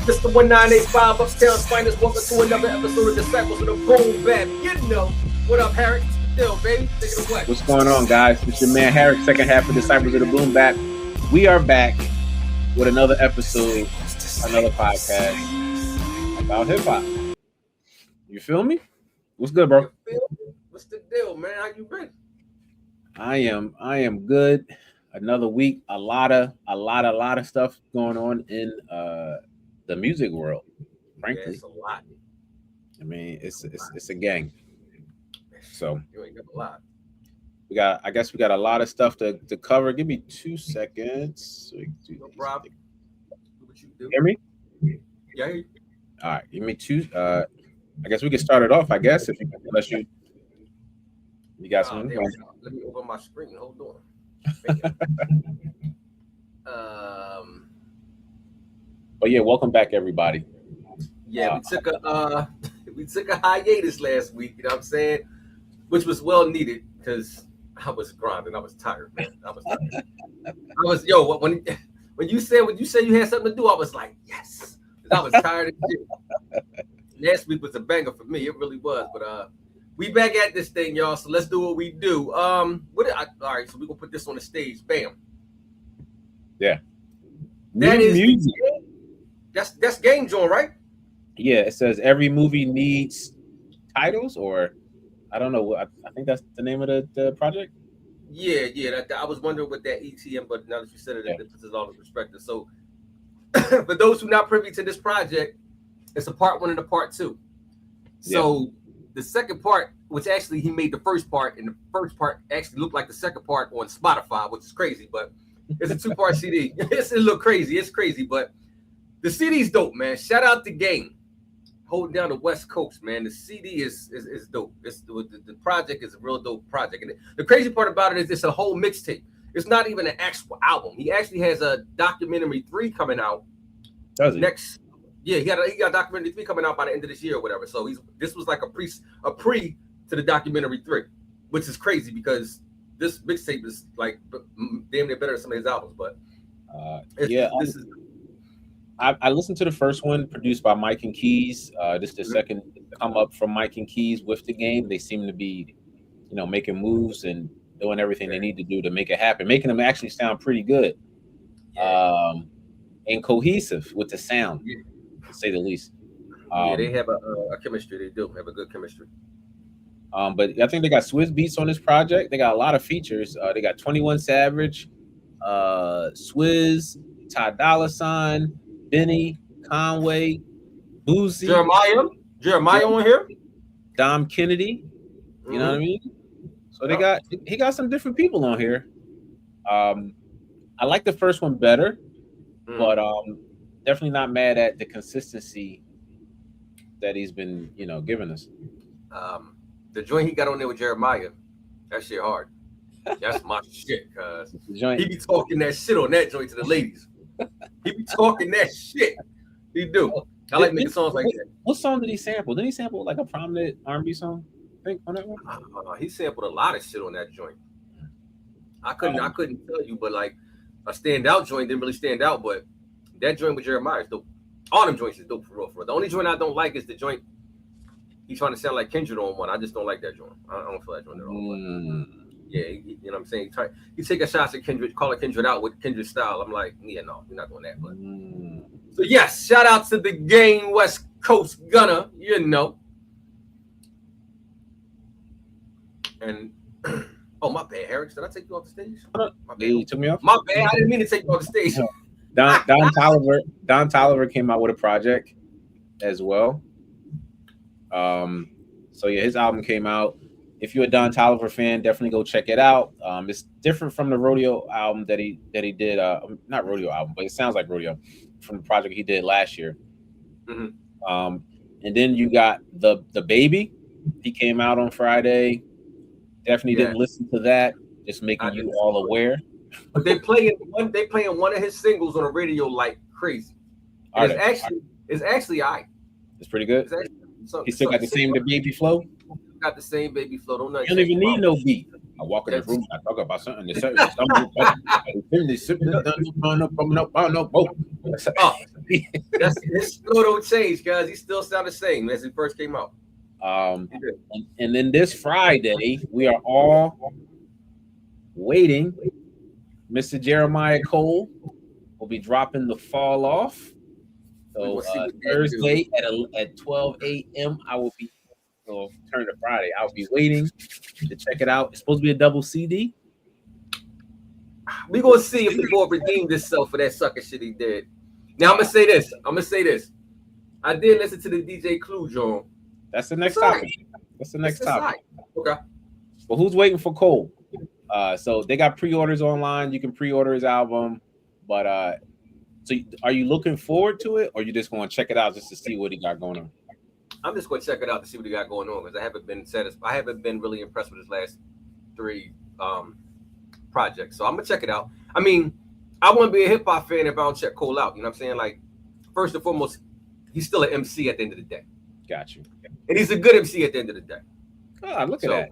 Mr. 1985 Uptown's finest. Welcome to another episode of Disciples of the Boom Bap. You know what up, Harry? Still, baby. Take it away. What's going on, guys? It's your man Harry, second half of Disciples of the Boom Bap. We are back with another episode, another podcast about hip hop. You feel me? What's good, bro? What's the deal, man? How you been? I am good. Another week, a lot of stuff going on in the music world. Frankly, yeah, it's a lot. I mean, it's a gang. So you ain't got a lot. I guess we got a lot of stuff to cover. Give me 2 seconds. No problem. Do what you do. Hear me? Yeah. I hear you. All right, give me two. I guess we can start it off. I guess unless you got some. Let me open my screen. Hold on. But yeah, welcome back, everybody. Yeah, we took a hiatus last week. You know what I'm saying? Which was well needed because I was grinding. I was tired, man. I was when you said you had something to do, I was like, yes. I was tired of shit. Last week was a banger for me. It really was. But we back at this thing, y'all. So let's do what we do. All right, so we're gonna put this on the stage. Bam. Yeah. That is music. That's Game Joint, right? Yeah, it says every movie needs titles, or I don't know. I think that's the name of the project. Yeah. I was wondering what that ETM, but now that you said it, it puts it all in perspective. So, for those who are not privy to this project, it's a part 1 and a part 2. So the second part, which actually he made the first part, and the first part actually looked like the second part on Spotify, which is crazy, but it's a 2-part CD. It look crazy. It's crazy, but the CD's dope, man. Shout out to Game. Holding down the West Coast, man. The CD is dope. The project is a real dope project. And the crazy part about it is it's a whole mixtape. It's not even an actual album. He actually has a documentary 3 coming out. Does he? Next. Yeah, he got documentary 3 coming out by the end of this year or whatever. So this was like a pre to the documentary 3, which is crazy because this mixtape is like damn near better than some of his albums. But this is. I listened to the first one produced by Mike and Keys. This is the second come up from Mike and Keys with the game. They seem to be, making moves and doing everything they need to do to make it happen, making them actually sound pretty good, and cohesive with the sound, to say the least. They have a chemistry. They do have a good chemistry. But I think they got Swizz Beats on this project. They got a lot of features. They got 21 Savage, Swizz, Ty Dolla $ign, Benny, Conway, Boozy, Jeremiah on here, Dom Kennedy. You know what I mean? So he got some different people on here. I like the first one better, but definitely not mad at the consistency that he's been, giving us. The joint he got on there with Jeremiah, that shit hard. That's my shit, cuz he be talking that shit on that joint to the ladies. He be talking that shit. He do. I like making songs like that. What song did he sample? Did he sample like a prominent R&B song? I think on that one. He sampled a lot of shit on that joint. I couldn't tell you, but like a standout joint didn't really stand out. But that joint with Jeremiah is dope. All them joints is dope for real. The only joint I don't like is the joint he's trying to sound like Kendrick on one. I just don't like that joint. I don't feel that joint at all. Yeah, you know what I'm saying? He take a shot at Kendrick, call it Kendrick out with Kendrick style. I'm like, yeah, no, we're not doing that. But so yes, shout out to the Game West Coast Gunner, And oh, my bad, Harris. Did I take you off the stage? My bad. You took me off? My bad. I didn't mean to take you off the stage. Don Toliver came out with a project as well. So yeah, his album came out. If you're a Don Toliver fan, definitely go check it out. It's different from the Rodeo album that he did. Not Rodeo album, but it sounds like Rodeo from the project he did last year. And then you got the Baby. He came out on Friday. Definitely didn't listen to that. Just making you all aware. But they playing one of his singles on the radio like crazy. It's actually all right. It's pretty good. He still got the same Baby flow. Got the same Baby flow. You don't even need no beat. I walk in the room, I talk about something. That's his flow don't change, guys. He still sound the same as he first came out. And then this Friday, we are all waiting. Mr. Jeremiah Cole will be dropping the Fall Off. So Thursday at 12 a.m. I will be, so turn to Friday. I'll be waiting to check it out. It's supposed to be a double CD. We gonna see if the boy redeemed himself for that sucker shit he did. Now I'm gonna say this. I did listen to the DJ Clue John. That's the next topic. That's the next topic. Okay. Well, who's waiting for Cole? So they got pre-orders online. You can pre-order his album, but so are you looking forward to it, or you just going to check it out just to see what he got going on? I'm just going to check it out to see what he got going on because I haven't been satisfied. I haven't been really impressed with his last 3 projects, so I'm gonna check it out. I mean, I wouldn't be a hip hop fan if I don't check Cole out. You know what I'm saying? Like, first and foremost, he's still an MC at the end of the day. Got you. And he's a good MC at the end of the day. God, look at that. You know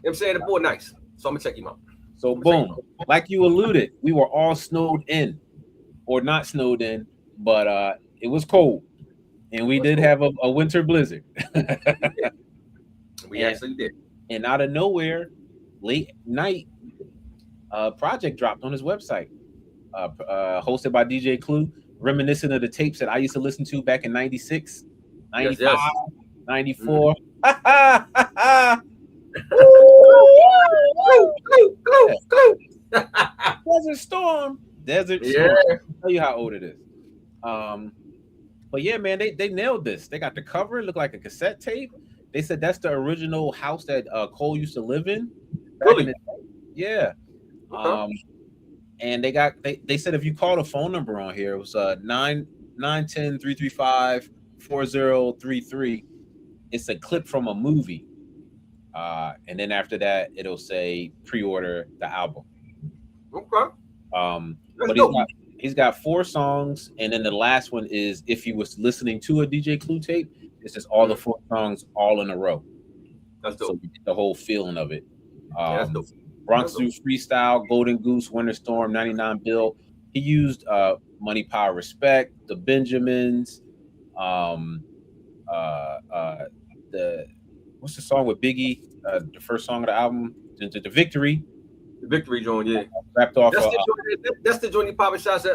what I'm saying? The boy nice. So I'm gonna check him out. So boom, like you alluded, we were all snowed in, or not snowed in, but it was cold, and we did have a winter blizzard. We actually did. And out of nowhere, late night, project dropped on his website, hosted by DJ Clue, reminiscent of the tapes that I used to listen to back in 96, 95, 94. Desert Storm. I'll tell you how old it is. But yeah, man, they nailed this. They got the cover, it looked like a cassette tape. They said that's the original house that Cole used to live in. Really? Yeah. And they said if you call the phone number on here, it was 910-335-4033. It's a clip from a movie. And then after that, it'll say pre-order the album. Okay. But he's got 4 songs, and then the last one is if he was listening to a DJ Clue tape, it's just all the 4 songs all in a row. That's dope. So you get the whole feeling of it. That's dope. Bronx Zoo Freestyle, Golden Goose, Winter Storm, 99 Bill. He used Money, Power, Respect, the Benjamins, what's the song with Biggie? The first song of the album, the Victory. The Victory joint, yeah. Wrapped off. That's the joint he popping shots at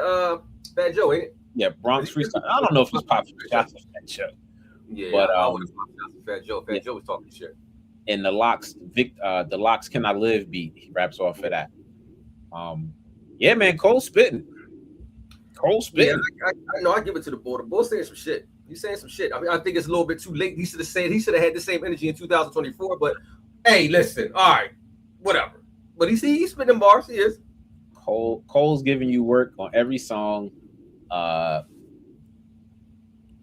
Fat Joe, ain't it? Yeah, Bronx Freestyle. I don't know if he's popping shots at Fat Joe. Yeah, but I would have popped shots at Fat Joe. Fat Joe was talking shit. And the Locks Can I Live beat, he raps off of that. Yeah, man, Cole spitting. Yeah, I give it to the boy. The boy saying some shit. He's saying some shit. I mean, I think it's a little bit too late. He should have had the same energy in 2024. But hey, listen, all right, whatever. But he's spitting bars. He is. Cole's giving you work on every song.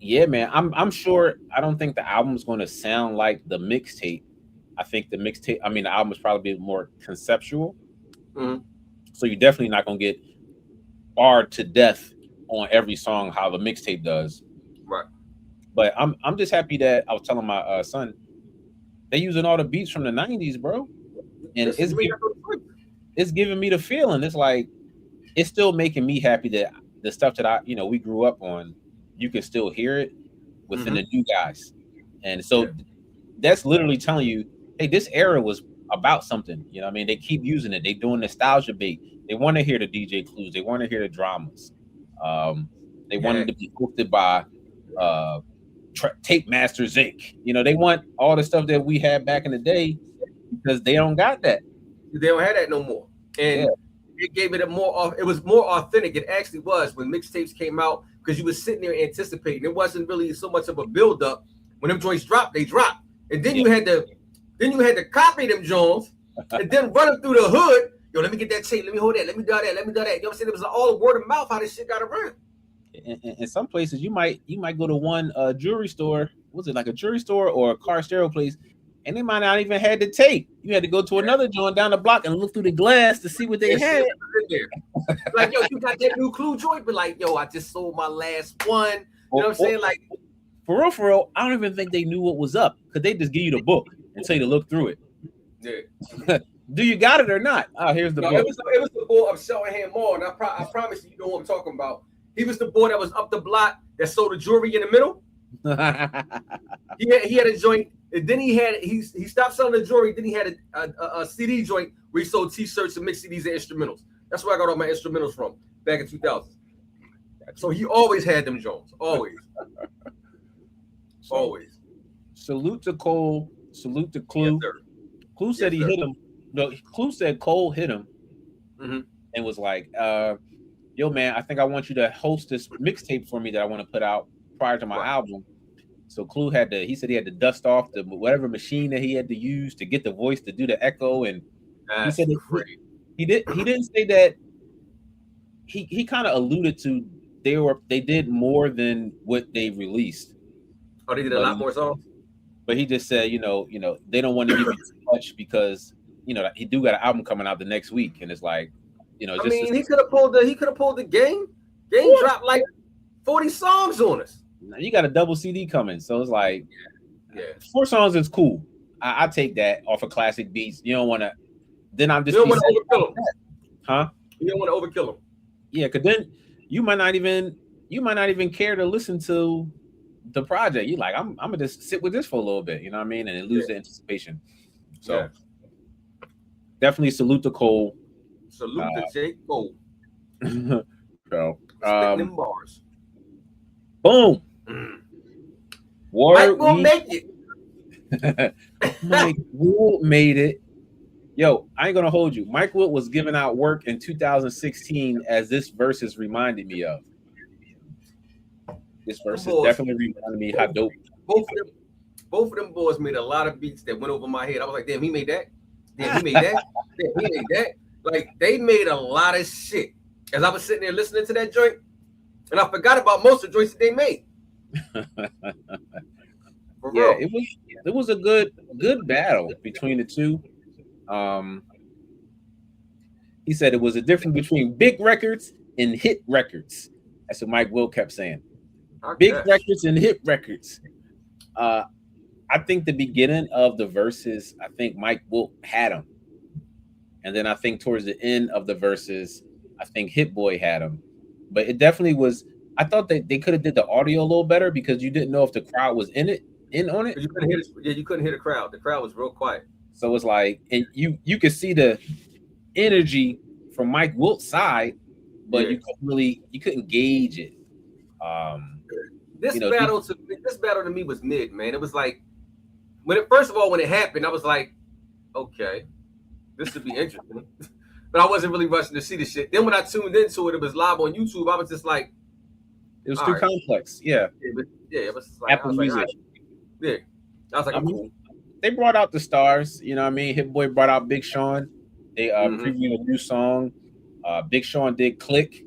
Yeah, man. I'm sure. I don't think the album's going to sound like the mixtape. I think the album is probably more conceptual. Mm-hmm. So you're definitely not going to get barred to death on every song how the mixtape does. Right. But I'm just happy that I was telling my son they using all the beats from the 90s, bro. And it's giving me the feeling. It's like it's still making me happy that the stuff that we grew up on, you can still hear it within the new guys. And so that's literally telling you, hey, this era was about something. You know what I mean? They keep using it. They doing nostalgia bait. They want to hear the DJ Clues. They want to hear the dramas. They wanted to be hosted by Tape Masters Inc. They want all the stuff that we had back in the day because they don't got that. They don't have that no more. And it gave it it was more authentic. It actually was when mixtapes came out because you was sitting there anticipating. It wasn't really so much of a build up. When them joints dropped, they dropped. And then you had to copy them joints and then run them through the hood. Yo, let me get that tape. Let me hold that. Let me do that. Let me do that. You know what I'm saying? It was all word of mouth how this shit got around. In some places, you might go to one jewelry store. Was it like a jewelry store or a car stereo place? And they might not even had the tape. You had to go to another joint down the block and look through the glass to see what they had. Like, yo, you got that new Clue joint, but like, yo, I just sold my last one. You know what I'm saying? Like, for real, I don't even think they knew what was up because they just give you the book and tell you to look through it. Yeah. Do you got it or not? Oh, here's the book. It was the boy of Shellham Mall, and I promise you know what I'm talking about. He was the boy that was up the block that sold the jewelry in the middle. He had a joint, and then he stopped selling the jewelry. Then he had a CD joint where he sold T-shirts and mixed CDs and instrumentals. That's where I got all my instrumentals from back in 2000. So he always had them Jones, always, always. Salute to Cole. Salute to Clue. Yes, Clue said he hit him. No, Clue said Cole hit him, and was like, "Yo, man, I think I want you to host this mixtape for me that I want to put out prior to my album." So Clue he said he had to dust off the whatever machine that he had to use to get the voice to do the echo, and he said he didn't say that. He kind of alluded to they did more than what they released. Oh, they did a lot more songs. But he just said, you know, they don't want to give you too much because he do got an album coming out the next week, and it's like, he could have pulled the game. Game dropped like 40 songs on us. You got a double CD coming, so it's like, 4 songs is cool. I take that off of classic beats. You don't want to. Then I'm just. You don't want to overkill them, huh? You don't want to overkill them. Yeah, because then you might not even care to listen to the project. You like, I'm gonna just sit with this for a little bit, you know what I mean, and lose the anticipation. So definitely salute to Cole. Salute to J. Cole. So them bars. Boom. Mike will make it. Mike Will made it. Yo, I ain't gonna hold you. Mike Wood was giving out work in 2016, as this verses reminded me of. This verse definitely reminded me how dope. Both of them boys made a lot of beats that went over my head. I was like, damn, he made that. Damn, he made that. Damn, he made that. Like, they made a lot of shit. As I was sitting there listening to that joint, and I forgot about most of the joints that they made. Yeah, it was a good battle between the two. He said it was a difference between big records and hit records. That's what Mike Will kept saying. Big records and hit records. I think the beginning of the verses, I think Mike Will had them. And then I think towards the end of the verses, I think Hit Boy had them. But it definitely was, I thought that they could have did the audio a little better because you didn't know if the crowd was in on it. You couldn't hear you couldn't hear the crowd. The crowd was real quiet. So it's like, and you could see the energy from Mike Wilt's side, but you couldn't gauge it. This battle to me was mid, man. It was like when it happened, I was like, okay, this should be interesting. But I wasn't really rushing to see the shit. Then when I tuned into it, it was live on YouTube. I was just like, it was too complex. Yeah. It was like Apple Music. Yeah. I was like, cool. They brought out the stars, you know what I mean? Hit Boy brought out Big Sean. They previewed a new song. Big Sean did Click.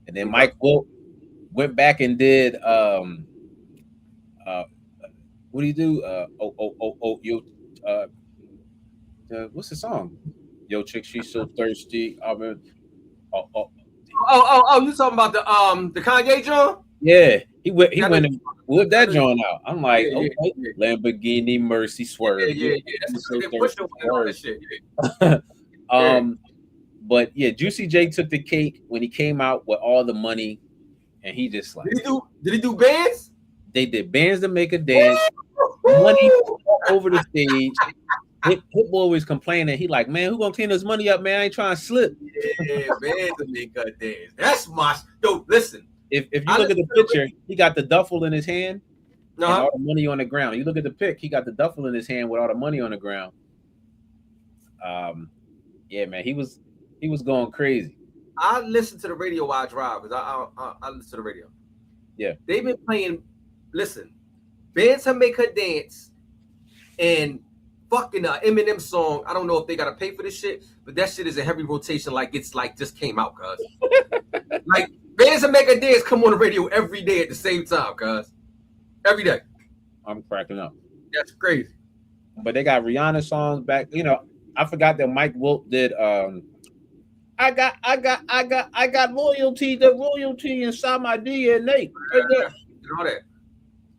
And then Mike Wilt went back and did what do you do? What's the song? Yo, chick, she's so thirsty. You talking about the Kanye John? Yeah, he went and whipped that John out. I'm like, Lamborghini Mercy Swerve. Yeah. That's so pushing all that shit. But yeah, Juicy J took the cake when he came out with all the money, and he just like. Did he do bands? They did bands to make a dance. Money over the stage. Hit Boy was complaining. He like, man, who gonna clean this money up, man? I ain't trying to slip. Yeah, bands to make a dance. That's my. Yo, listen. If you look at the picture, he got the duffel in his hand and all the money on the ground. You look at the pic, he got the duffel in his hand with all the money on the ground. Yeah, man, he was going crazy. I listen to the radio while I drive because I listen to the radio. Yeah, they've been playing. Listen, bands to make her dance and fucking Eminem song. I don't know if they gotta pay for this shit, but that shit is a heavy rotation. Like it's like just came out, cuz. Like. Bands that make a dance come on the radio every day at the same time, cuz. Every day. I'm cracking up. That's crazy. But they got Rihanna songs back. You know, I forgot that Mike Wilt did I got loyalty, the royalty inside my DNA. All that.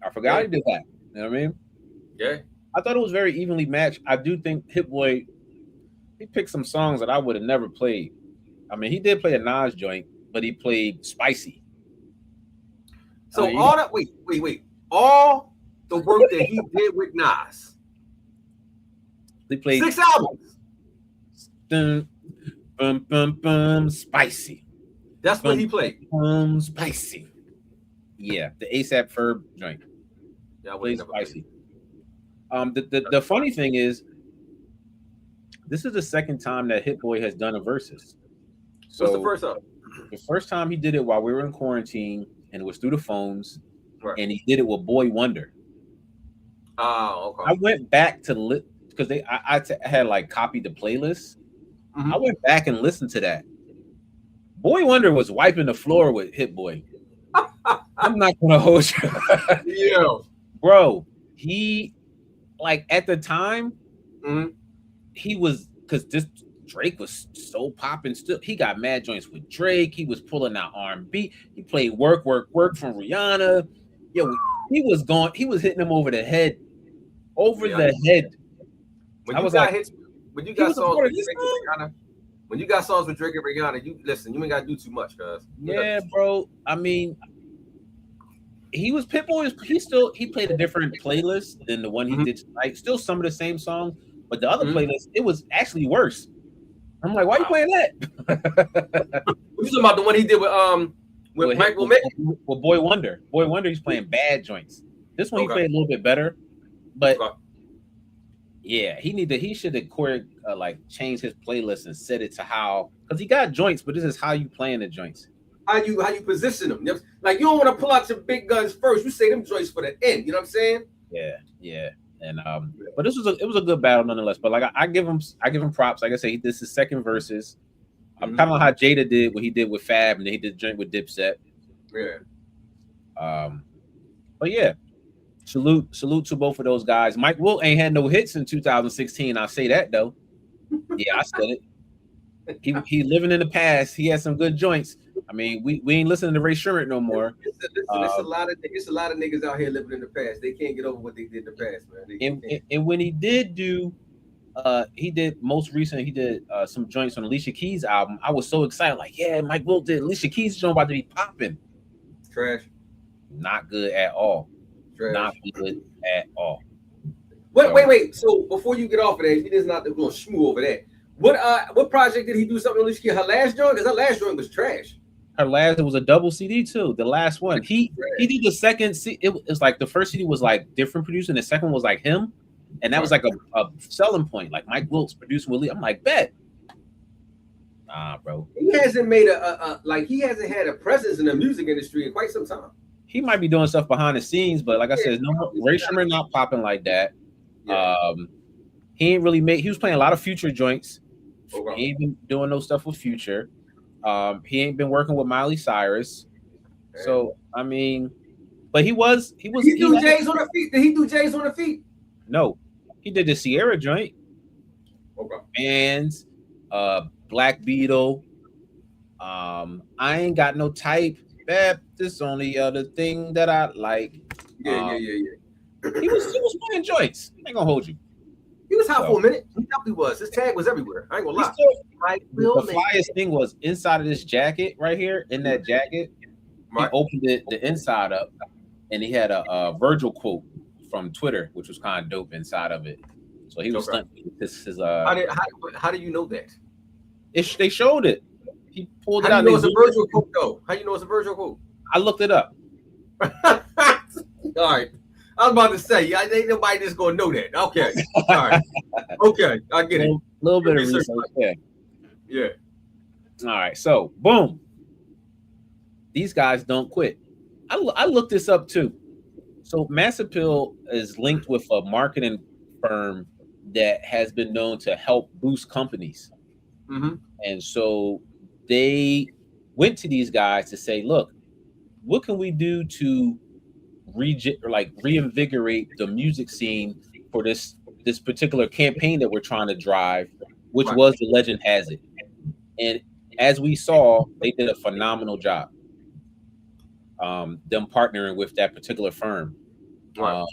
I forgot he did that. You know what I mean? Yeah. I thought it was very evenly matched. I do think Hit Boy, he picked some songs that I would have never played. I mean, he did play a Nas joint, but he played Spicy. So all that wait. All the work that he did with Nas. They played 6 albums. Spicy. That's what he played. Spicy. Yeah, the ASAP Ferg joint. Yeah, I played Spicy. The funny thing is, this is the second time that Hit Boy has done a versus. So what's the first time? The first time he did it while we were in quarantine, and it was through the phones, right. And he did it with Boy Wonder. Oh, okay. I went back to because I had like copied the playlist. Mm-hmm. I went back and listened to that. Boy Wonder was wiping the floor with Hit Boy. I'm not gonna hold you. Yeah, bro. He like at the time, he was because this Drake was so popping. Still, he got mad joints with Drake. He was pulling out R&B. He played "Work, Work, Work" from Rihanna. Yo, he was going. He was hitting him over the head. When you got songs with Drake and Rihanna, when you got songs with Drake and Rihanna, you listen. You ain't got to do too much, guys. Yeah, bro. I mean, he was Pitbull. He played a different playlist than the one he did tonight. Still some of the same songs, but the other playlist it was actually worse. I'm like, why are you playing that? You talking about the one he did with Mike Will Make It? With Boy Wonder. Boy Wonder, he's playing bad joints. This one he played a little bit better, but yeah, he should have changed his playlist and set it to how, because he got joints, but this is how you playing the joints. How you position them. Like, you don't want to pull out your big guns first. You say them joints for the end. You know what I'm saying? Yeah. And but it was a good battle nonetheless. But like I give him props. Like I say, this is second versus. Kind of like how Jada did what he did with Fab, and then he did joint with Dipset. Yeah. But yeah, salute to both of those guys. Mike Will ain't had no hits in 2016. I'll say that though. Yeah, I said it. He living in the past. He had some good joints. I mean, we ain't listening to Ray Sherman no more. Listen, it's a lot of niggas out here living in the past. They can't get over what they did in the past, man. And when he did most recently, he did some joints on Alicia Keys' album. I was so excited, like, yeah, Mike Will did Alicia Keys' joint about to be popping. Trash. Not good at all. Trash. Not good at all. Wait. So before you get off of that, you just not going to shmoo over that. What project did he do something on Alicia Keys? Her last joint? Because her last joint was trash. It was a double CD too. The last one, he did the second. It was like the first CD was like different producer, and the second was like him, and that was like a selling point. Like Mike Wilkes producing Willie. I'm like, bet. Nah, bro. He hasn't made he hasn't had a presence in the music industry in quite some time. He might be doing stuff behind the scenes, but like I said, no Ray Sherman not popping like that. Yeah. He ain't really he was playing a lot of Future joints. Okay. He ain't been doing no stuff with Future. He ain't been working with Miley Cyrus. Okay. So I mean, but he do J's on the feet. Did he do J's on the feet? No. He did the Sierra joint. Okay. And Black Beetle. I ain't got no type. This only other thing that I like. Yeah. He was playing joints. I ain't gonna hold you. He was hot for a minute. He definitely was. His tag was everywhere. I ain't gonna lie. The flyest thing was inside of this jacket right here. In that jacket, he opened the inside up, and he had a Virgil quote from Twitter, which was kind of dope inside of it. So he was stunting. How do you know that? They showed it. He pulled it out. How do you know it's a Virgil quote though? How you know it's a Virgil quote? I looked it up. All right. I was about to say, ain't nobody just gonna know that. Okay, all right, okay, I get it. A little bit of research. Yeah. All right, so boom. These guys don't quit. I looked this up too. So Mass Appeal is linked with a marketing firm that has been known to help boost companies, and so they went to these guys to say, "Look, what can we do to reinvigorate the music scene for this particular campaign that we're trying to drive, which was The Legend Has It." And as we saw, they did a phenomenal job. Them partnering with that particular firm. And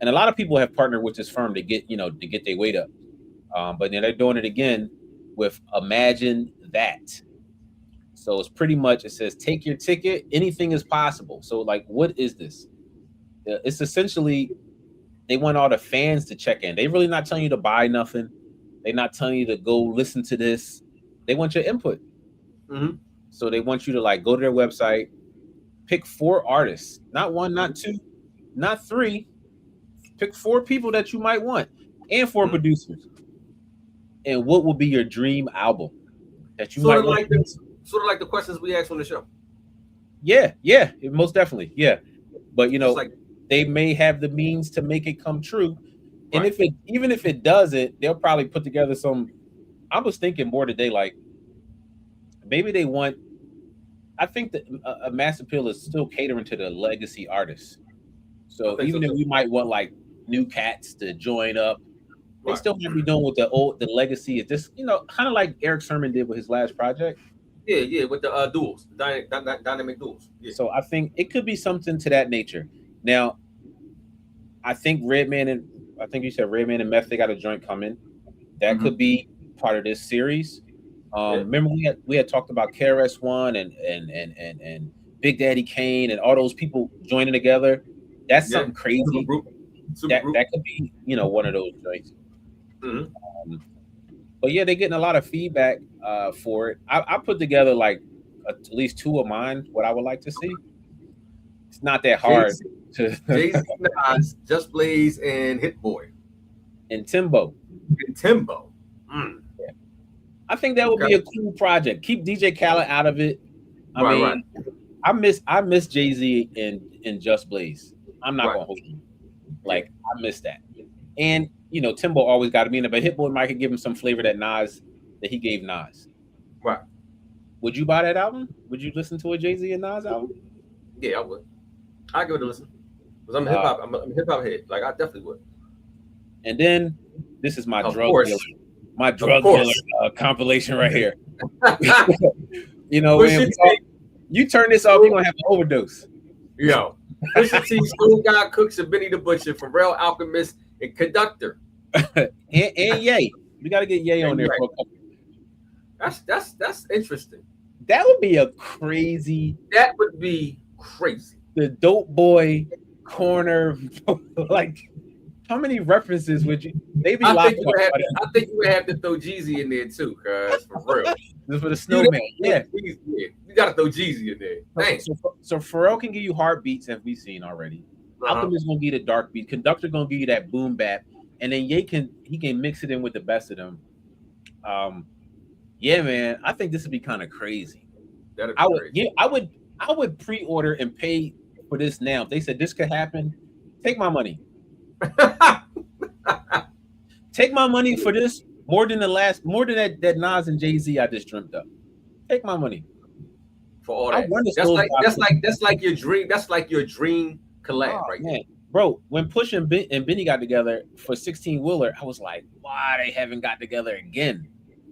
a lot of people have partnered with this firm to get their weight up. But then they're doing it again with Imagine That. So it's pretty much, it says take your ticket, anything is possible. So like, what is this? It's essentially, they want all the fans to check in. They really not telling you to buy nothing. They're not telling you to go listen to this. They want your input. Mm-hmm. So they want you to like go to their website, pick 4 artists, not 1, not 2, not 3. Pick 4 people that you might want, and 4 producers. And what will be your dream album that you might want? Sort of like the questions we asked on the show. Yeah, most definitely, yeah. But you know, like, they may have the means to make it come true. And even if it doesn't, they'll probably put together some. I was thinking more today, like maybe they want. I think that a Mass Appeal is still catering to the legacy artists. So even if we might want like new cats to join up, they still might be doing with the legacy. Is just, you know, kind of like Eric Sermon did with his last project. Yeah, with the duels, dynamic duels. Yeah. So I think it could be something to that nature. Now, I think Redman and you said Redman and Meth, they got a joint coming. That could be part of this series. Remember we had talked about KRS-One and Big Daddy Kane and all those people joining together. That's something crazy. That could be, you know, one of those joints. But yeah, they're getting a lot of feedback for it. I put together like at least 2 of mine, what I would like to see. It's not that hard. Jay-Z, Nas, Just Blaze, and Hit Boy. And Timbo. Yeah. I think that would be a cool project. Keep DJ Khaled out of it. I mean, I miss Jay-Z and Just Blaze. I'm not gonna hold you. Like, I miss that. And you know, Timbo always got to be in it, but Hit Boy might could give him some flavor that he gave Nas. Right. Would you buy that album? Would you listen to a Jay-Z and Nas album? Yeah, I would. I'd give it a listen. Because I'm a hip hop. I'm a hip hop head. Like, I definitely would. And then this is my drug dealer compilation right here. You know, man, you turn this off, you're gonna have an overdose. Yo, Pusha T, School Guy Cooks, and Benny the Butcher, Pharrell Alchemist, and Conductor. and Ye. We got to get Ye on there for a couple. That's interesting. That would be a crazy. That would be crazy. The Dope Boy corner, like, how many references would you? Maybe I think you would have to throw Jeezy in there too, cuz for real. Just for the snowman, you gotta throw Jeezy in there. So Pharrell can give you heartbeats, that we've seen already. Alchemist gonna give you the dark beat. Conductor gonna give you that boom bap, and then Ye can mix it in with the best of them. Yeah, man, I think this would be kind of crazy. I would pre-order and pay for this now. If they said this could happen, take my money. Take my money for this more than that Nas and Jay-Z I just dreamt up. Take my money for all that. That's like your dream. That's like your dream collab, right? Man. Bro, when Push and Benny got together for 16 Wheeler, I was like, why they haven't got together again?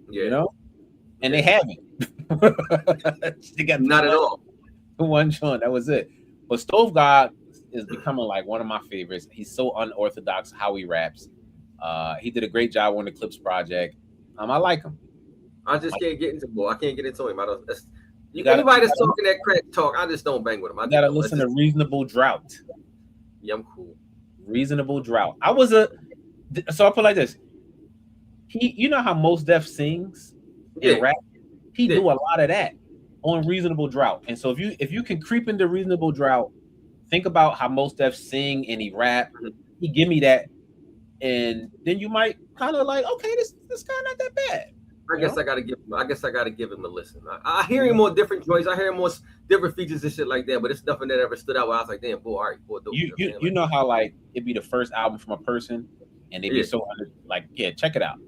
Yeah. You know? And they haven't. They got not at all. One joint, that was it. But Stove God is becoming like one of my favorites. He's so unorthodox how he raps. He did a great job on the Clips project. I like him. I just can't get into boy. I can't get into him. Anybody that's talking that crack talk, I just don't bang with him. I gotta listen to Reasonable Drought. Yeah, I'm cool. Reasonable Drought. So I'll put it like this. You know how Mos Def sings and rap? He do a lot of that on Reasonable Drought. And so if you can creep into Reasonable Drought, think about how Mos Def sing and he rap. He give me that, and then you might kind of like, okay, this kind of not that bad. I guess I gotta give him a listen. I hear him on different joints. I hear him on different features and shit like that. But it's nothing that ever stood out where I was like, damn, boy, all right, boy. You know how like it'd be the first album from a person, and they'd be so like, yeah, check it out.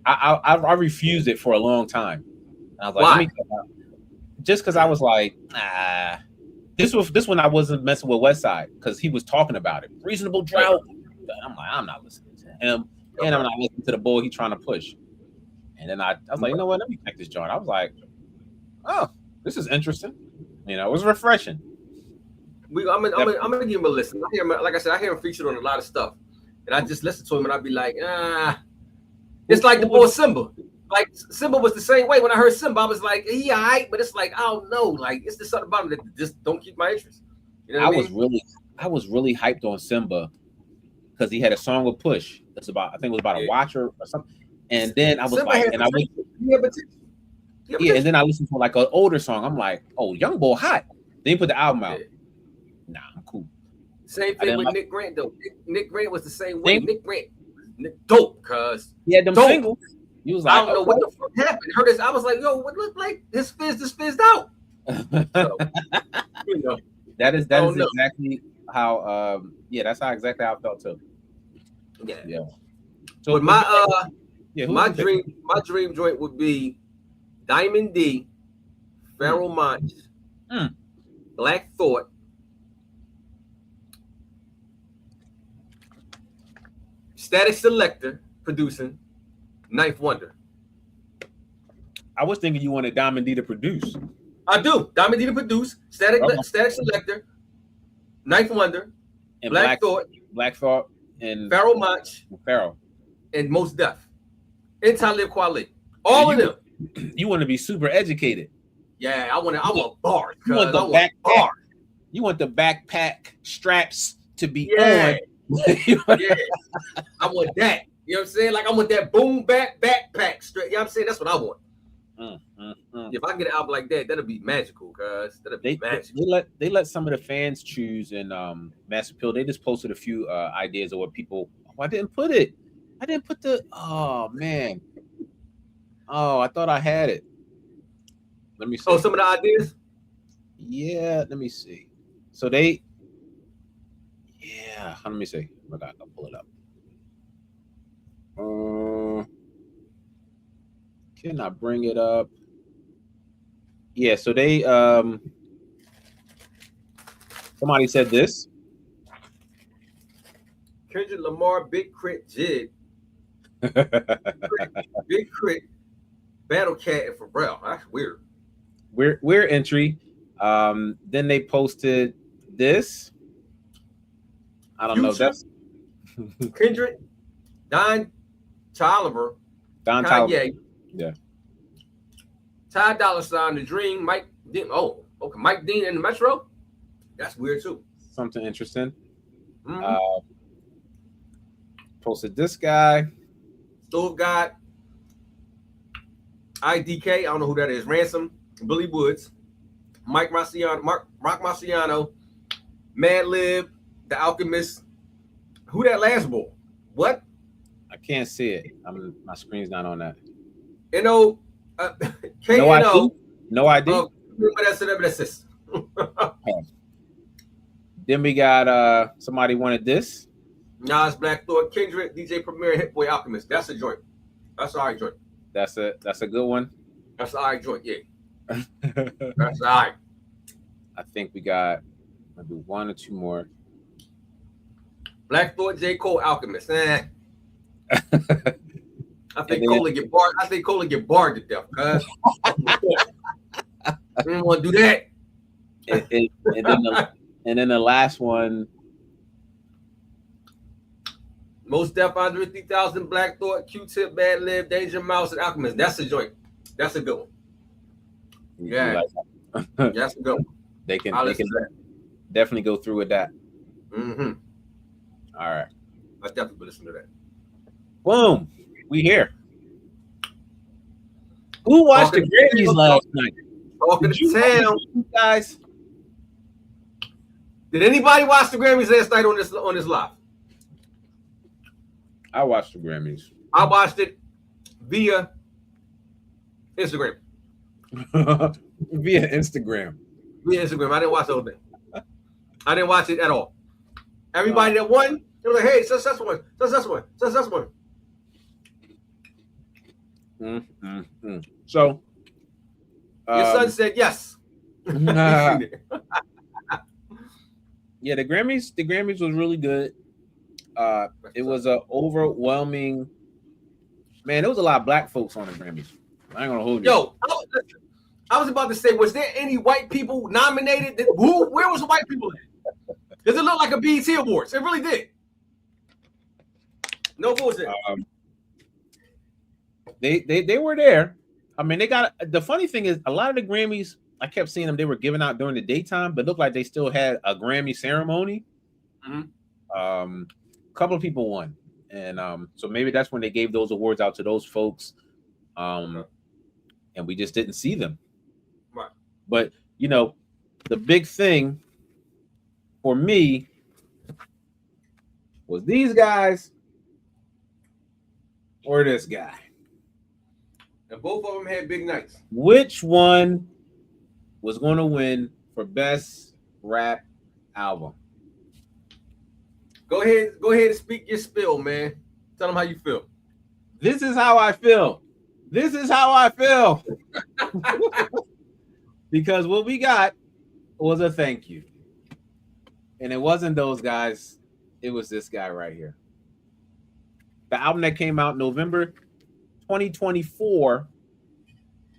I refused it for a long time. And I was like, why? Let me check it out. Just because I was like, This one I wasn't messing with Westside because he was talking about it. Reasonable Drought. I'm like, I'm not listening to him. And I'm not listening to the boy he's trying to push. And then I was like, you know what? Let me check this joint. I was like, oh, this is interesting. You know, it was refreshing. I'm gonna give him a listen. Like I said, I hear him featured on a lot of stuff. And I just listen to him and I'd be like, it's like the boy Simba. Like Simba was the same way. When I heard Simba, I was like, he alright, but it's like I don't know. Like it's just something about him that just don't keep my interest. You know what I mean? I was really hyped on Simba because he had a song with Push. That's about, I think it was about a watcher or something. And then I was Simba like, and then I listened to like an older song. I'm like, oh, Young Boy hot. Then he put the album out. Nah, I'm cool. Same thing with Nick Grant though. Nick Grant was the same way. Nick Grant, dope, cuz he had them singles. He was like, I don't know what the fuck happened. Heard this, I was like, yo, what looked like his fizz just fizzed out. So, you know, that is exactly how that's how exactly how I felt too. Yeah. So but my dream joint would be Diamond D, Pharoah Monch, Black Thought, Static Selector producing, Ninth Wonder. I was thinking you wanted Diamond D to produce. I do. Diamond D to produce, Static Selector, Ninth Wonder, and Black Thought, and Pharoah Monch, and Mos Def, and Talib Kweli. All of them. You want to be super educated. Yeah, I want bars. You want the backpack. You want the backpack straps to be on. Yeah, I want that. You know what I'm saying? Like I want that boom bap backpack strap. You know what I'm saying? That's what I want. If I get an album like that, that'll be magical, cuz. That'll be magical. They let some of the fans choose in Master Pill. They just posted a few ideas of what people. Oh, I didn't put it. I didn't put the. Oh man. Oh, I thought I had it. Let me see. Oh, some of the ideas? Yeah, let me see. So they. Yeah, let me see. I got to pull it up. Can I bring it up? Yeah, so they somebody said this. Kendrick Lamar, Big Crit, Jid. Big Crit, Battle Cat, and Pharrell. That's weird. Weird entry. Then they posted this. I don't know. That's Kendrick, Don Toliver, Kanye. Yeah. Ty Dolla $ign, The Dream, Mike Dean. Oh, okay. Mike Dean and the Metro. That's weird too. Something interesting. Posted this guy. Stove God. IDK. I don't know who that is. Ransom. Billy Woods. Rock Marciano. Mad Lib. The Alchemist. Who that last boy? What? I can't see it. My screen's not on that. No idea. Then we got somebody wanted this. Nas, Black Thought, Kendrick, DJ Premier, Hit Boy, Alchemist. That's a joint. That's all right joint. That's a good one. That's all right joint. Yeah. That's all right. I think we got maybe one or two more. Black Thought, J. Cole, Alchemist. I think Cole get barred. I think Cole get barred to death. I didn't want to do that. And then the last one. Mos Def, Andre 3000, Black Thought, Q-Tip, Bad Lib, Danger Mouse, and Alchemist. That's a joint. That's a good one. Yeah, that's a good one. They can definitely go through with that. Mm-hmm. All right. I definitely listen to that. Boom. We here. Who watched the Grammys last night? Talking to town, guys. Did anybody watch the Grammys last night on this live? I watched the Grammys. I watched it via Instagram. Via Instagram. I didn't watch the whole thing. I didn't watch it at all. Everybody that won, they were like, "Hey, such one. So, your son said yes. Yeah, the Grammys was really good. It was a overwhelming. Man, there was a lot of black folks on the Grammys. I ain't gonna hold you. Yo, I was about to say, was there any white people nominated? Where was the white people at? Because it looked like a BET Awards. It really did. No bullshit. They were there. I mean, they got the funny thing is a lot of the Grammys. I kept seeing them. They were giving out during the daytime, but it looked like they still had a Grammy ceremony. A couple of people won, and so maybe that's when they gave those awards out to those folks. And we just didn't see them. Right. But you know, the big thing for me was these guys or this guy. And both of them had big nights. Which one was going to win for best rap album? Go ahead and speak your spill, man. Tell them how you feel. This is how I feel. This is how I feel. Because what we got was a thank you. And it wasn't those guys. It was this guy right here. The album that came out November 2024,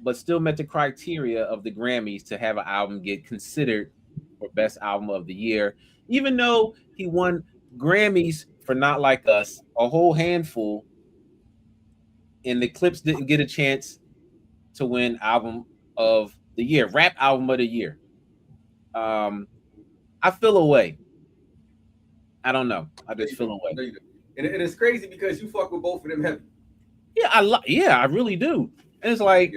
but still met the criteria of the Grammys to have an album get considered for best album of the year, even though he won Grammys for Not Like Us, a whole handful, and the Clips didn't get a chance to win album of the year, rap album of the year. I feel away. I don't know. I just feel away. No, and it's crazy because you fuck with both of them heavy. Yeah, I really do. And it's like,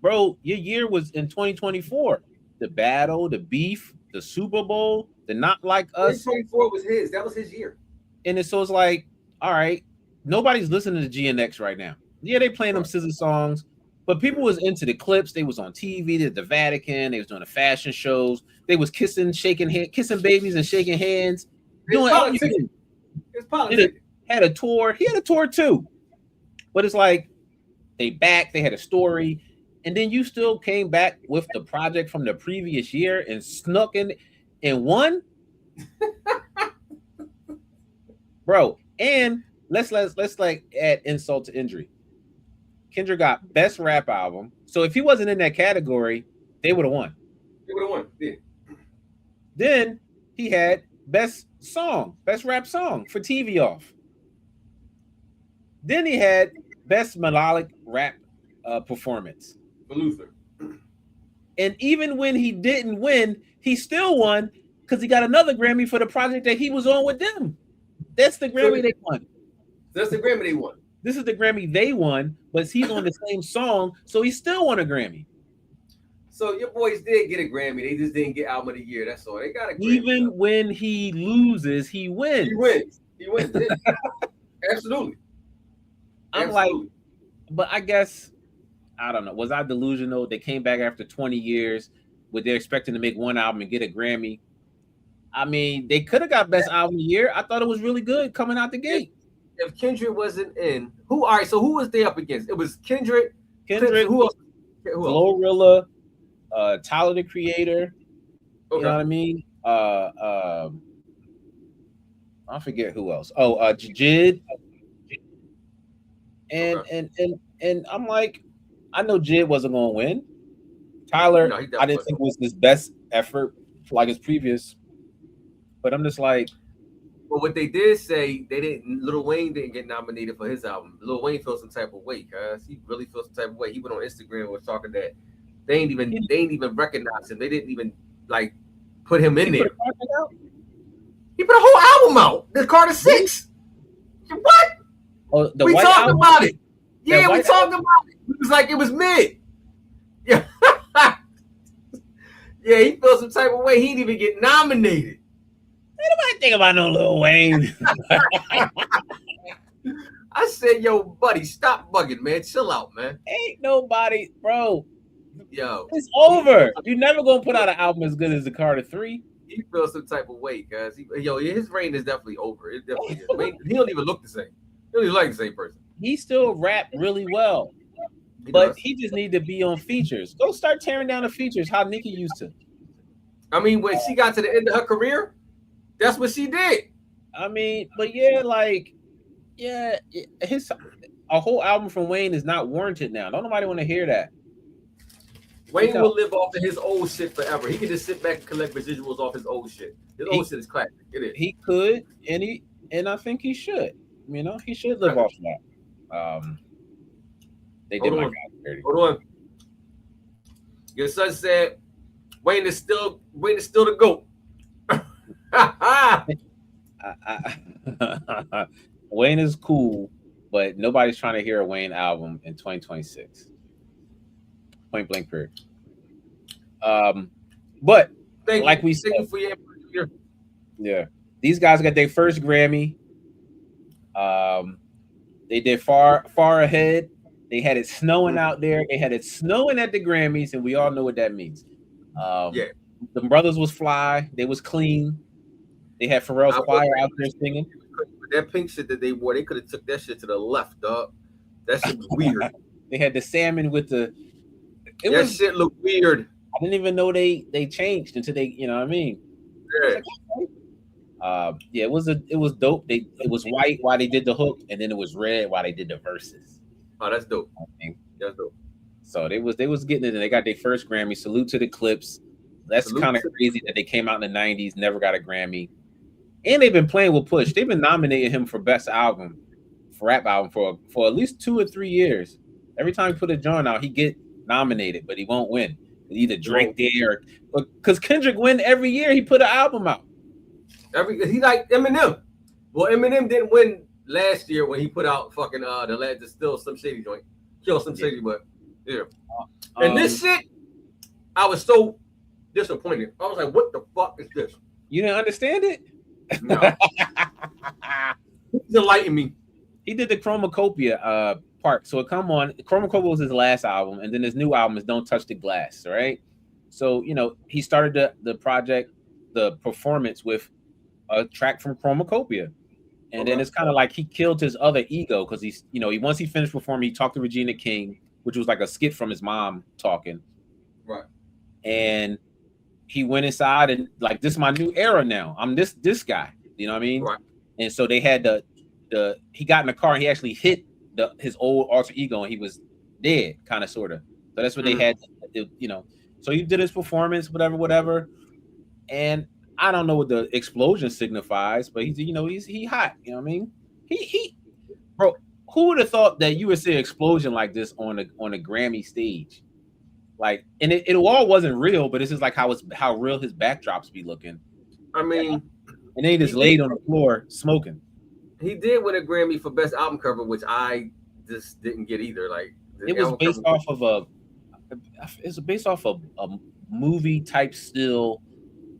bro, your year was in 2024. The battle, the beef, the Super Bowl, the Not Like Us. 2024 was his. That was his year. And it's like, all right, nobody's listening to GNX right now. Yeah, they playing them scissor songs, but people was into the Clips. They was on TV, at the Vatican. They was doing the fashion shows. They was kissing babies and shaking hands, doing everything. It's politics. Had a tour. He had a tour too. But it's like they had a story, and then you still came back with the project from the previous year and snuck in and won. Bro, and let's like add insult to injury. Kendrick got best rap album. So if he wasn't in that category, they would have won. They would have won. Yeah. Then he had best rap song for TV Off. Then he had best melodic rap performance for Luther. And even when he didn't win, he still won because he got another Grammy for the project that he was on with them. That's the Grammy they won. That's the Grammy they won. This is the Grammy they won, but he's on the same song, so he still won a Grammy. So your boys did get a Grammy. They just didn't get album of the year. That's all. They got a Grammy. Even when he loses, he wins. He wins. Absolutely. I'm like, but I guess, I don't know. Was I delusional? They came back after 20 years, but they're expecting to make one album and get a Grammy. I mean, they could have got best album of the year. I thought it was really good coming out the gate. If Kendrick wasn't in, who? All right, so who was they up against? It was Kendrick, who else? Glorilla, Tyler the Creator. Okay. You know what I mean? I forget who else. Oh, Jid. And I'm like, I know Jid wasn't gonna win. Tyler, I didn't think was his best effort like his previous. But I'm just like, well, what they did say, Lil Wayne didn't get nominated for his album. Lil Wayne feels some type of way, guys. He really feels some type of way. He went on Instagram and was talking that they ain't even recognize him. They didn't even like put him in there. He put a whole album out. The Carter 6. What? Oh, we talked about it. Yeah, we talked about it. It was like it was mid. Yeah. Yeah, he feels some type of way. He didn't even get nominated. Ain't nobody think about no Lil Wayne. I said, yo, buddy, stop bugging, man. Chill out, man. Ain't nobody, bro. Yo. It's over. You're never going to put out an album as good as the Carter 3. He feels some type of way, guys. His reign is definitely over. It definitely is. He don't even look the same. He don't even like the same person. He still rap really well. But he just need to be on features. Go start tearing down the features how Nicki used to. I mean, when she got to the end of her career, that's what she did. I mean, but a whole album from Wayne is not warranted now. Don't nobody want to hear that. Wayne will live off of his old shit forever. He can just sit back and collect residuals off his old shit. His old shit is classic. It is. He could, and I think he should. You know, he should live off that. They did my guy dirty. Hold on. Your son said Wayne is still the GOAT. Wayne is cool, but nobody's trying to hear a Wayne album in 2026. Point blank period. But like we said, for your yeah, these guys got their first Grammy. They did far ahead. They had it snowing out there. They had it snowing at the Grammys, and we all know what that means. The brothers was fly. They was clean. They had Pharrell's choir out there singing. That pink shit that they wore, they could have took that shit to the left, dog. That shit was weird. They had the salmon with the. Shit looked weird. I didn't even know they changed until they, you know what I mean? Yeah. It was dope. It was white while they did the hook, and then it was red while they did the verses. Oh, that's dope. That's dope. So they was getting it, and they got their first Grammy. Salute to the Clips. That's kind of crazy that they came out in the 90s, never got a Grammy. And they've been playing with Push. They've been nominating him for best album, for rap album for at least 2 or 3 years. Every time he put a joint out, he get nominated, but he won't win. Either Drake there, or because Kendrick win every year he put an album out. He like Eminem. Well, Eminem didn't win last year when he put out fucking the last Still Some Shady joint. Kill Some Shady, but yeah. And this shit, I was so disappointed. I was like, what the fuck is this? You didn't understand it? No. Enlighten me. He did the Chromacopia part. So it come on. Chromacopia was his last album, and then his new album is Don't Touch the Glass, right? So, he started the project, the performance with a track from Chromacopia. And then it's kind of like he killed his other ego because he's, once he finished performing, he talked to Regina King, which was like a skit from his mom talking. Right. And he went inside and like, this is my new era now. I'm this guy. You know what I mean? Right. And so they had he got in the car and he actually hit his old alter ego and he was dead, kind of, sort of. So that's what they had, So he did his performance, whatever. And I don't know what the explosion signifies, but he's hot. You know what I mean? Bro, who would have thought that you would see an explosion like this on a Grammy stage? Like, and it all wasn't real, but it's just like how real his backdrops be looking. I mean, and then he just laid on the floor smoking. He did win a Grammy for best album cover, which I just didn't get either. Like, it was based off of a movie type still.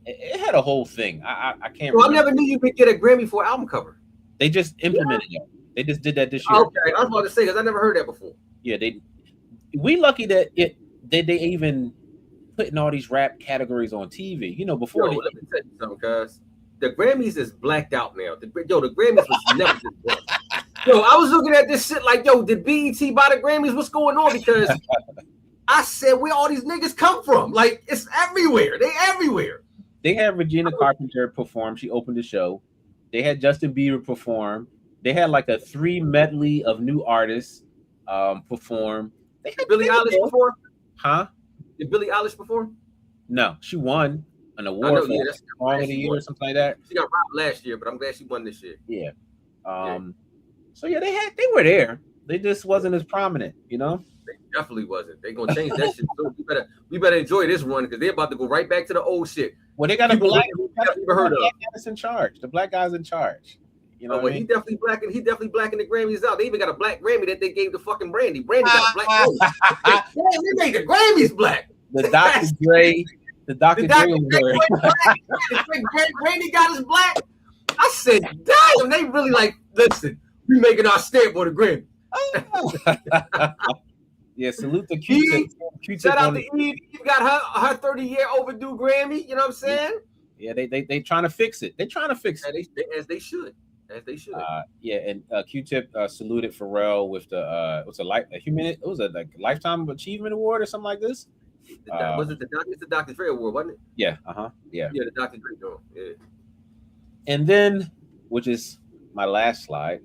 It had a whole thing. I can't. Well, I never knew you could get a Grammy for an album cover. They just implemented it. They just did that this year. Okay, I was about to say because I never heard that before. Yeah, we lucky that they even putting all these rap categories on TV. Before. Let me tell you something, cuz the Grammys is blacked out now. The Grammys was never this black. I was looking at this shit like, did BET buy the Grammys? What's going on? Because I said, where all these niggas come from? Like, it's everywhere. They everywhere. They had Regina Carpenter perform. She opened the show. They had Justin Bieber perform. They had like a 3 medley of new artists perform. They had Billie Eilish perform? Huh? Did Billie Eilish perform? No, she won an award for Song of the Year or something like that. She got robbed last year, but I'm glad she won this year. Yeah. So yeah, they were there. They just wasn't as prominent, They definitely wasn't. They gonna change that shit too. We better enjoy this one because they're about to go right back to the old shit. Well, they got a black guy's in charge. The black guy's in charge. He definitely blacking. He definitely blacking the Grammys out. They even got a black Grammy that they gave to fucking Brandy. Brandy got a black Grammy. They made the Grammys black. The Dr. Dre. The Dr. Dre award. Brandy got his black. I said, damn, they really like. Listen, we making our stamp on the Grammy. Yeah, salute to Q-Tip. Shout out to Eve. Eve got her 30-year overdue Grammy. You know what I'm saying? Yeah, they trying to fix it. They trying to fix it. As they should. And Q-Tip saluted Pharrell with the it was a lifetime achievement award or something like this. Was it the Dr. Dre award, wasn't it? Yeah. Yeah. Yeah, the Dr. Dre award. Yeah. And then, which is my last slide,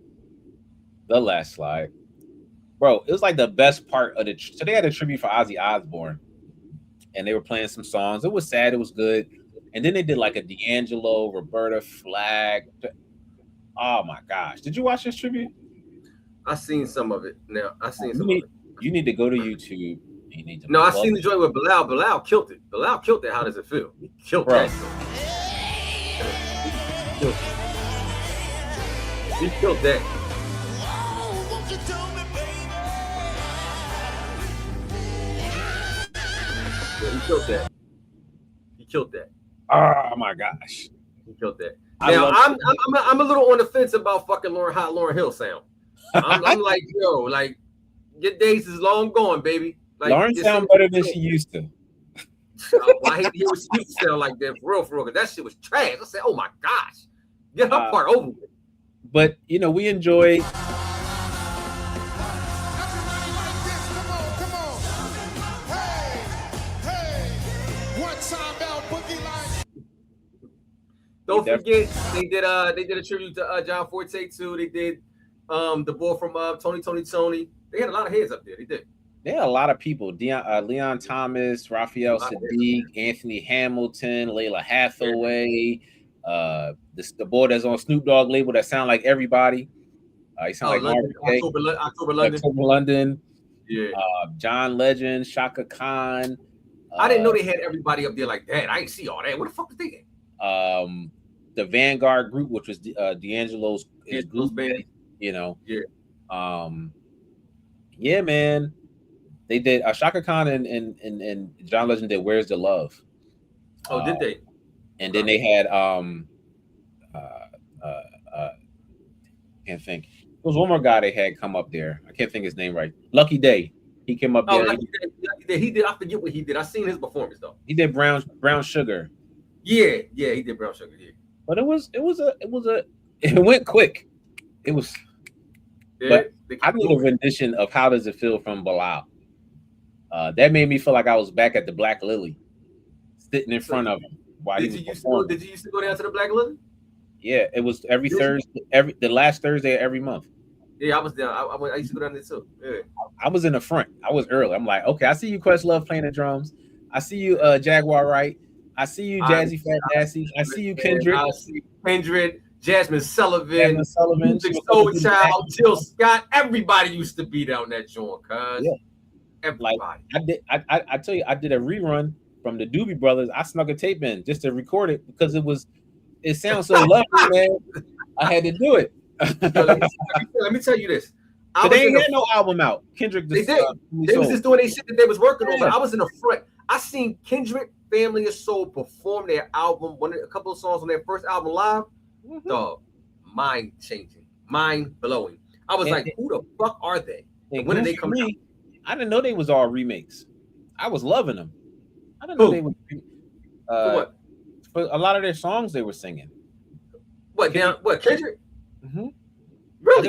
the last slide, bro. It was like the best part of so they had a tribute for Ozzy Osbourne, and they were playing some songs. It was sad. It was good. And then they did like a D'Angelo, Roberta Flack. Oh my gosh! Did you watch this tribute? I seen some of it. Now I seen some of it. You need to go to YouTube. You need to No, I seen the joint with Bilal. Bilal killed it. Bilal killed it. How does it feel? He killed that. He killed that. Yeah, he killed that. He killed that. Oh my gosh. He killed that. Now I'm a little on the fence about fucking Lauryn Hill sound. I'm like, yo, like your days is long gone, baby. Like, Lauren sound better than she used to. I hate to hear what she used to sound like that for real, because that shit was trash. I said, oh my gosh, get her part over with. But you know, we enjoy. Don't forget, they did a tribute to John Forte too. They did the boy from Tony. They had a lot of heads up there. They did. They had a lot of people: Leon Thomas, Raphael Sadiq, Anthony Hamilton, Layla Hathaway. The boy that's on Snoop Dogg label that sound like everybody. He sound like October London. Yeah. John Legend, Shaka Khan. I didn't know they had everybody up there like that. I didn't see all that. What the fuck was they in? The Vanguard group, which was D'Angelo's group band, you know. Yeah. Yeah, man. They did Shaka Khan and John Legend did Where's the Love? Oh, did they? And then they had can't think. There was one more guy they had come up there. I can't think his name right. Lucky Day. He came up there. Lucky Day. He did. I forget what he did. I seen his performance though. He did Brown Sugar. Yeah, he did Brown Sugar. Yeah. But it went quick. It was. Yeah, but I need a rendition of How Does It Feel from Bilal. That made me feel like I was back at the Black Lily, sitting in front of him while he was performing. Did you used to go down to the Black Lily? Yeah, it was every Thursday, the last Thursday of every month. Yeah, I was down. I used to go down there too. Yeah. I was in the front. I was early. I'm like, okay, I see you, Questlove, playing the drums. I see you, Jaguar Wright. I see you, Jazzy Fat Nasty. I see you, Kendrick. I see Kendrick, Jasmine Sullivan, Music Soul Child, Jill Scott. Everybody used to be down that joint, cuz. Yeah. Everybody. Like, I tell you, I did a rerun from the Doobie Brothers. I snuck a tape in just to record it because it sounds so lovely, man. I had to do it. Let me tell you this. They ain't had no album out. Kendrick they did. They was just doing their shit that they was working on. But I was in the front. I seen Kendrick, Family of Soul perform their album, a couple of songs on their first album live. Mm-hmm. Dog, mind changing, mind blowing. I was like, who the fuck are they? And when did they come out? I didn't know they was all remakes. I was loving them. I didn't know they was for what? For a lot of their songs they were singing. Kendrick? Mm-hmm. Really?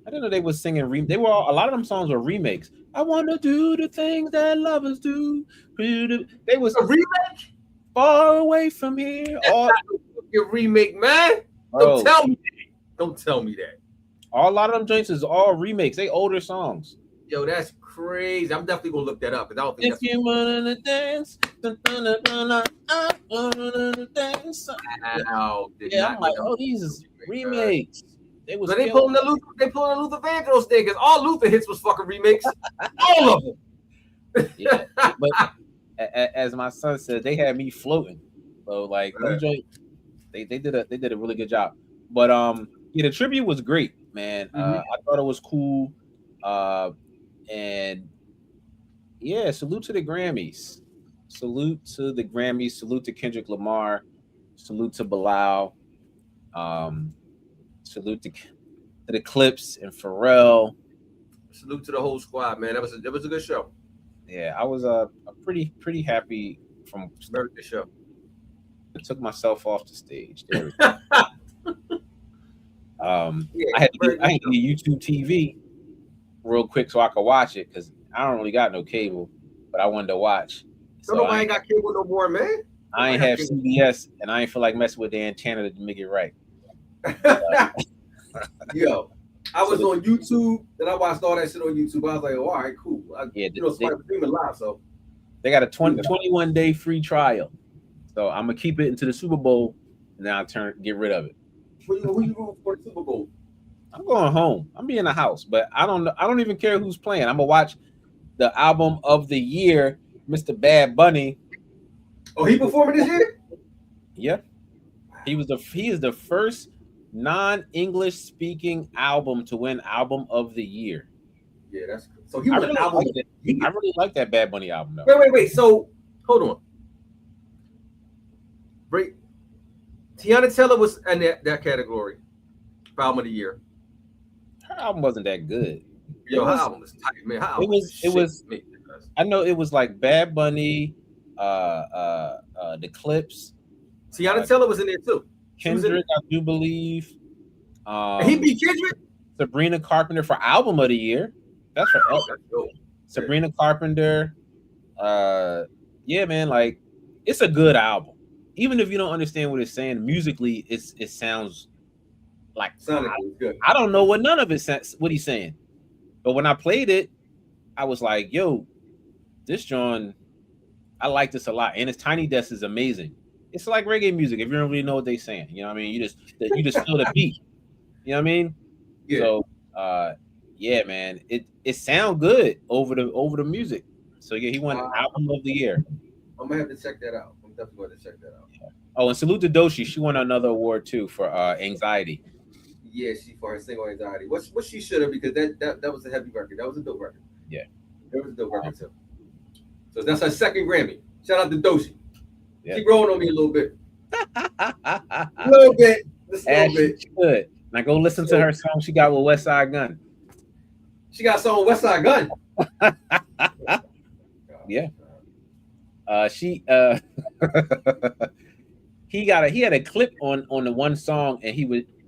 I didn't know they was singing. A lot of them songs were remakes. I want to do the things that lovers do. They was a remake. Far away from here. Your remake, man. Don't tell me that. Don't tell me that. A lot of them joints is all remakes. They older songs. Yo, that's crazy. I'm definitely gonna look that up because I don't think if you wanna dance, I'm like, these is remakes. They pulling the Luther Vandross thing because all Luther hits was fucking remakes. All of them. Yeah, but as my son said, they had me floating. So like, they did a really good job. But the tribute was great, man. I thought it was cool. And yeah, salute to the Grammys. Salute to the Grammys. Salute to Kendrick Lamar. Salute to Bilal. Salute to the Clips and Pharrell. Salute to the whole squad, man. That was a good show. Yeah, I was pretty happy from very good show. I took myself off the stage. I had to get YouTube TV real quick so I could watch it because I don't really got no cable, but I wanted to watch. So nobody ain't got cable no more, man. I ain't have CBS, and I ain't feel like messing with the antenna to make it right. Yo, I was on YouTube, and I watched all that shit on YouTube. I was like, all right, cool. Somebody streaming live, so they got a 21-day free trial. So I'm gonna keep it into the Super Bowl, and then I'll get rid of it. Who you rooting for the Super Bowl? I'm going home. I'm be in the house, but I don't even care who's playing. I'm gonna watch. the album of the year, Mr. Bad Bunny. Oh, he performing this year? Yeah, he is the first non-English speaking album to win album of the year. Yeah, that's so. He won album of the year. I really like that Bad Bunny album though. Wait. So hold on. Break. Tiana Taylor was in that category for album of the year. Her album wasn't that good. Her album was tight, man. It was. I know it was like Bad Bunny, the Clips. Tiana Taylor was in there too. Kendrick, I do believe. He beat Kendrick. Sabrina Carpenter for album of the year. That's for Sabrina Carpenter. Yeah, man, like it's a good album. Even if you don't understand what it's saying musically, it sounds like good. I don't know what none of it says, what he's saying, but when I played it, I was like, "Yo, this John, I like this a lot." And his Tiny Desk is amazing. It's like reggae music. If you don't really know what they're saying, you know what I mean. You just feel the beat. You know what I mean? Yeah. So, yeah, man, it sounds good over the music. So yeah, he won album of the year. I'm gonna have to check that out. I'm definitely going to check that out. Yeah. Oh, and salute to Doshi. She won another award too for Anxiety. Yeah, she for her single Anxiety. What she should have, because that was a heavy record. That was a dope record. Yeah, it was a dope record too. So that's her second Grammy. Shout out to Doshi. Yeah. Keep rolling on me a little bit. A little bit. Just a little bit. Good. Now go listen to her song she got with West Side Gun. She got a song with West Side Gun. Yeah. He had a clip on the one song, and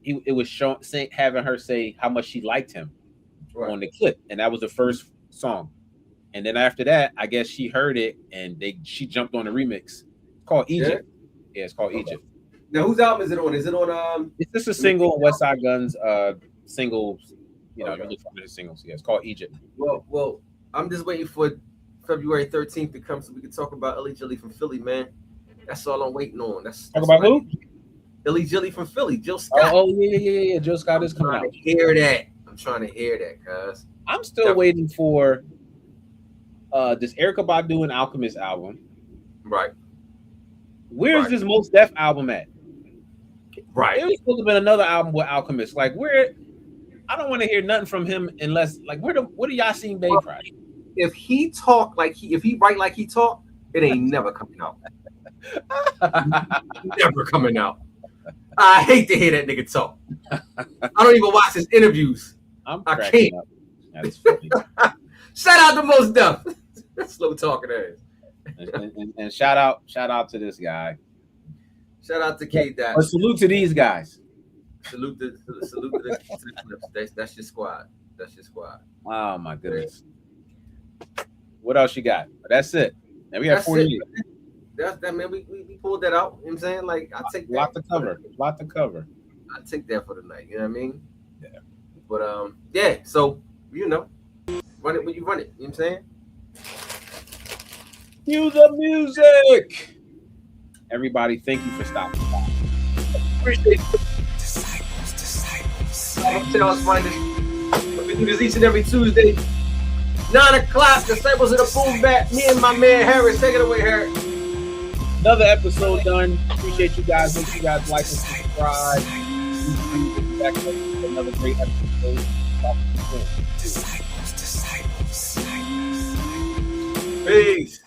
it was having her say how much she liked him on the clip, and that was the first song. And then after that, I guess she heard it and she jumped on the remix. It's called Egypt. Yeah, it's called Egypt. Now whose album is it on? Is it on It's just a single on West Side Gun's singles. You know, you look for the singles. Yeah, it's called Egypt. Well, I'm just waiting for February 13th to come so we can talk about Illy Jilly from Philly, man. That's all I'm waiting on. That's talk about who? Illy Jilly from Philly, Jill Scott. Oh yeah. Jill Scott is coming out. I'm trying to hear that, cuz. I'm still waiting for this Erykah Badu and Alchemist album. Right. Where's this Mos Def album at? Right. It was supposed to have been another album with Alchemist. Like where? I don't want to hear nothing from him unless like what do y'all seen Babe Cry? If he talk like if he write like he talk, it ain't never coming out. Never coming out. I hate to hear that nigga talk. I don't even watch his interviews. I can't. That's funny. Shout out to Mos Def. Slow talking ass. And shout out to this guy. Shout out to K. Dot. But salute to these guys. Salute to the Clips. That's your squad. That's your squad. Oh my goodness. What else you got? That's it. And we have 40 minutes. That man. We pulled that out. You know what I'm saying? Like I take that. Lot to cover. I take that for the night. You know what I mean? Yeah. But yeah. So run it when you run it. You know what I'm saying? Cue the music. Everybody, thank you for stopping by. Appreciate it. Disciples. Hotel's finest. We do this each and every Tuesday. 9 o'clock. Disciples of the Boom Bap. Me and my man Harris. Take it away, Harris. Another episode done. Appreciate you guys. Make sure you guys like and subscribe. We'll be back with another great episode. Talk to you soon. Peace.